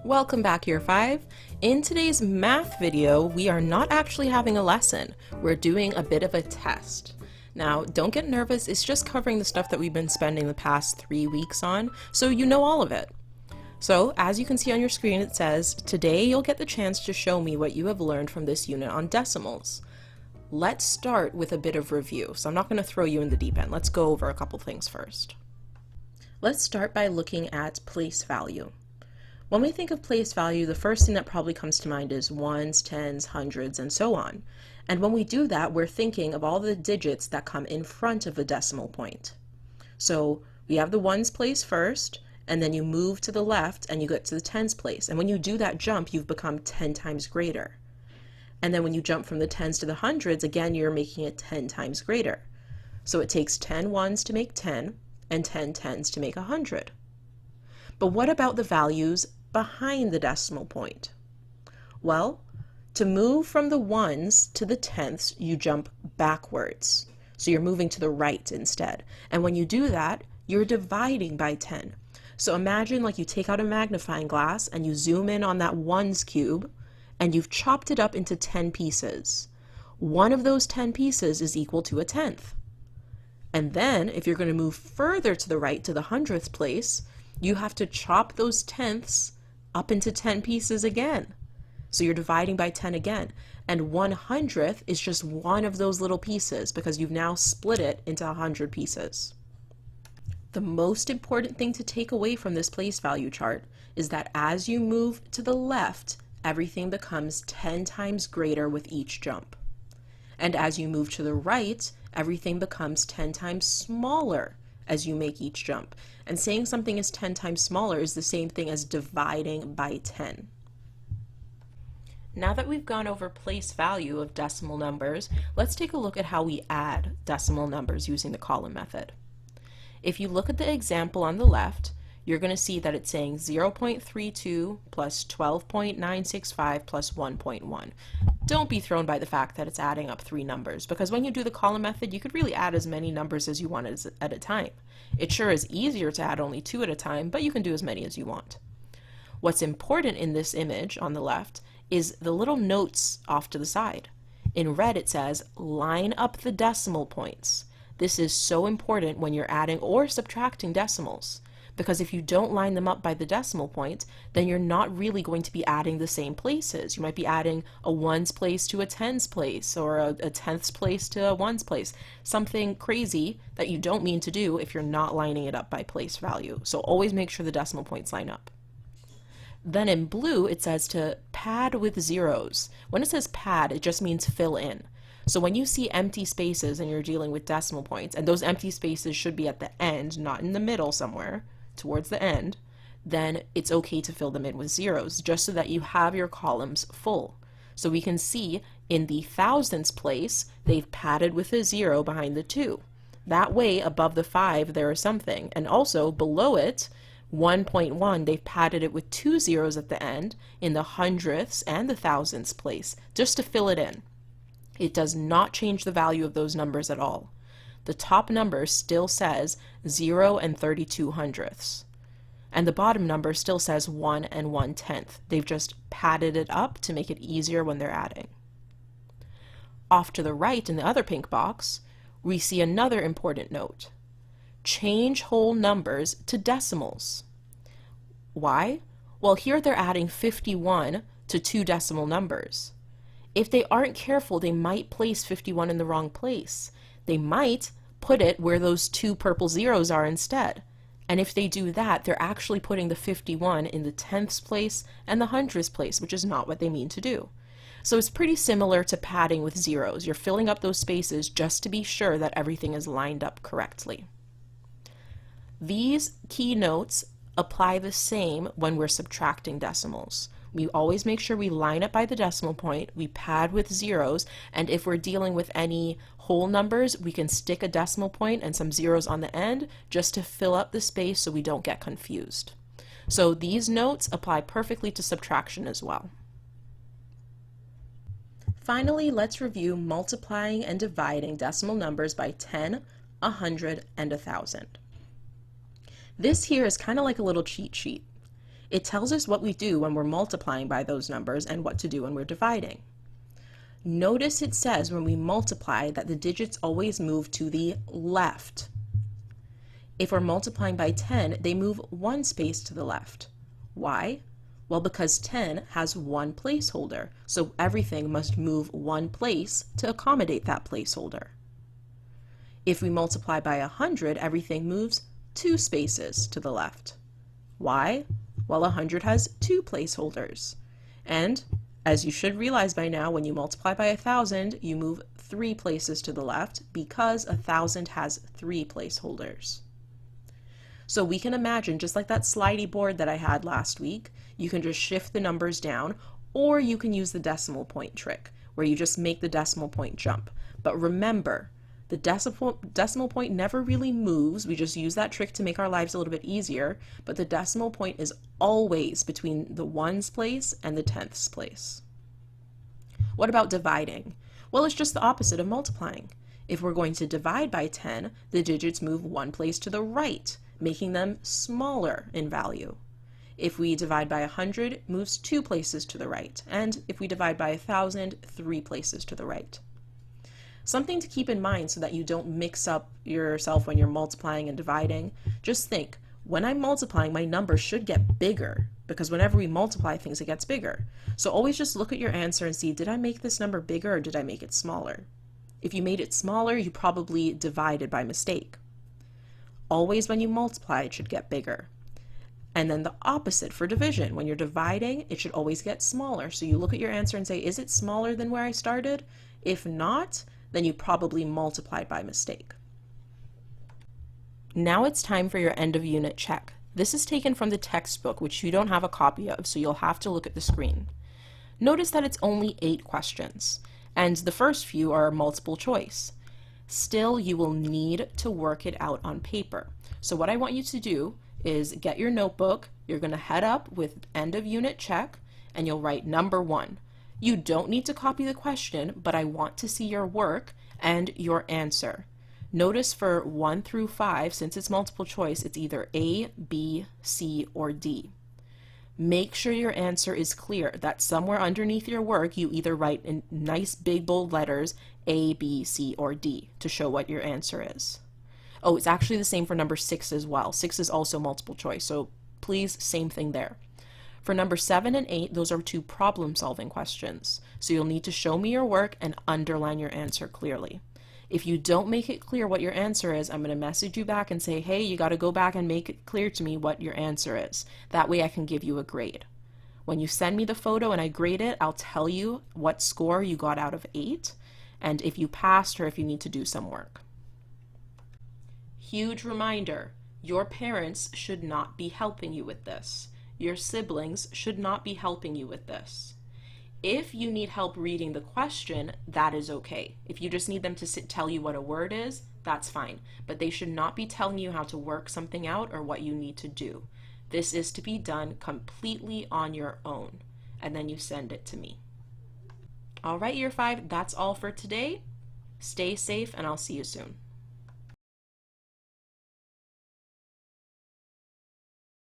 Welcome back, Year 5. In today's math video, we are not actually having a lesson. We're doing a bit of a test. Now, don't get nervous, it's just covering the stuff that we've been spending the past 3 weeks on, so you know all of it. So, as you can see on your screen, it says, today you'll get the chance to show me what you have learned from this unit on decimals. Let's start with a bit of review. So I'm not going to throw you in the deep end. Let's go over a couple things first. Let's start by looking at place value. When we think of place value, the first thing that probably comes to mind is ones, tens, hundreds, and so on. And when we do that, we're thinking of all the digits that come in front of a decimal point. So we have the ones place first, and then you move to the left and you get to the tens place. And when you do that jump, you've become 10 times greater. And then when you jump from the tens to the hundreds, again, you're making it 10 times greater. So it takes 10 ones to make 10, and 10 tens to make 100. But what about the values behind the decimal point? Well, to move from the ones to the tenths, you jump backwards. So you're moving to the right instead. And when you do that, you're dividing by 10. So imagine like you take out a magnifying glass and you zoom in on that ones cube and you've chopped it up into 10 pieces. One of those 10 pieces is equal to a tenth. And then if you're going to move further to the right to the hundredth place, you have to chop those tenths up into 10 pieces again. So you're dividing by 10 again. And 1/100th is just one of those little pieces because you've now split it into 100 pieces. The most important thing to take away from this place value chart is that as you move to the left, everything becomes 10 times greater with each jump. And as you move to the right, everything becomes 10 times smaller as you make each jump. And saying something is 10 times smaller is the same thing as dividing by 10. Now that we've gone over place value of decimal numbers, let's take a look at how we add decimal numbers using the column method. If you look at the example on the left, you're going to see that it's saying 0.32 plus 12.965 plus 1.1. Don't be thrown by the fact that it's adding up 3 numbers, because when you do the column method, you could really add as many numbers as you want at a time. It sure is easier to add only 2 at a time, but you can do as many as you want. What's important in this image on the left is the little notes off to the side. In red it says, line up the decimal points. This is so important when you're adding or subtracting decimals, because if you don't line them up by the decimal point, then you're not really going to be adding the same places. You might be adding a ones place to a tens place, or a tenths place to a ones place. Something crazy that you don't mean to do if you're not lining it up by place value. So always make sure the decimal points line up. Then in blue, it says to pad with zeros. When it says pad, it just means fill in. So when you see empty spaces and you're dealing with decimal points, and those empty spaces should be at the end, not in the middle somewhere, towards the end, then it's okay to fill them in with zeros, just so that you have your columns full. So we can see in the thousandths place, they've padded with a 0 behind the 2. That way, above the 5, there is something. And also, below it, 1.1, they've padded it with 2 zeros at the end in the hundredths and the thousandths place, just to fill it in. It does not change the value of those numbers at all. The top number still says 0 and 32 hundredths. And the bottom number still says 1 and 1/10. They've just padded it up to make it easier when they're adding. Off to the right in the other pink box, we see another important note. Change whole numbers to decimals. Why? Well, here they're adding 51 to 2 decimal numbers. If they aren't careful, they might place 51 in the wrong place. They might put it where those 2 purple zeros are instead. And if they do that, they're actually putting the 51 in the tenths place and the hundredths place, which is not what they mean to do. So it's pretty similar to padding with zeros. You're filling up those spaces just to be sure that everything is lined up correctly. These key notes apply the same when we're subtracting decimals. We always make sure we line up by the decimal point, we pad with zeros, and if we're dealing with any whole numbers, we can stick a decimal point and some zeros on the end just to fill up the space so we don't get confused. So these notes apply perfectly to subtraction as well. Finally, let's review multiplying and dividing decimal numbers by 10, 100, and 1,000. This here is kind of like a little cheat sheet. It tells us what we do when we're multiplying by those numbers and what to do when we're dividing. Notice it says when we multiply that the digits always move to the left. If we're multiplying by 10, they move one space to the left. Why? Well, because 10 has one placeholder, so everything must move one place to accommodate that placeholder. If we multiply by 100, everything moves two spaces to the left. Why? Well, 100 has two placeholders. And as you should realize by now, when you multiply by 1,000, you move three places to the left because 1,000 has three placeholders. So we can imagine, just like that slidey board that I had last week, you can just shift the numbers down, or you can use the decimal point trick, where you just make the decimal point jump. But remember, the decimal point never really moves. We just use that trick to make our lives a little bit easier, but the decimal point is always between the ones place and the tenths place. What about dividing? Well, it's just the opposite of multiplying. If we're going to divide by 10, the digits move one place to the right, making them smaller in value. If we divide by 100, it moves two places to the right, and if we divide by 1,000, three places to the right. Something to keep in mind so that you don't mix up yourself when you're multiplying and dividing. Just think, when I'm multiplying, my number should get bigger, because whenever we multiply things, it gets bigger. So always just look at your answer and see, did I make this number bigger or did I make it smaller? If you made it smaller, you probably divided by mistake. Always when you multiply, it should get bigger. And then the opposite for division. When you're dividing, it should always get smaller. So you look at your answer and say, is it smaller than where I started? If not, then you probably multiplied by mistake. Now it's time for your end of unit check. This is taken from the textbook, which you don't have a copy of, so you'll have to look at the screen. Notice that it's only 8 questions, and the first few are multiple choice. Still, you will need to work it out on paper. So what I want you to do is get your notebook. You're going to head up with end of unit check, and you'll write number 1. You don't need to copy the question, but I want to see your work and your answer. Notice for 1 through 5, since it's multiple choice, it's either A, B, C, or D. Make sure your answer is clear, that somewhere underneath your work you either write in nice big bold letters A, B, C, or D to show what your answer is. Oh, it's actually the same for number 6 as well. 6 is also multiple choice, so please, same thing there. For number 7 and 8, those are 2 problem-solving questions, so you'll need to show me your work and underline your answer clearly. If you don't make it clear what your answer is, I'm going to message you back and say, hey, you got to go back and make it clear to me what your answer is. That way I can give you a grade. When you send me the photo and I grade it, I'll tell you what score you got out of 8, and if you passed or if you need to do some work. Huge reminder, your parents should not be helping you with this. Your siblings should not be helping you with this. If you need help reading the question, that is okay. If you just need them to tell you what a word is, that's fine. But they should not be telling you how to work something out or what you need to do. This is to be done completely on your own, and then you send it to me. All right, Year 5, that's all for today. Stay safe, and I'll see you soon.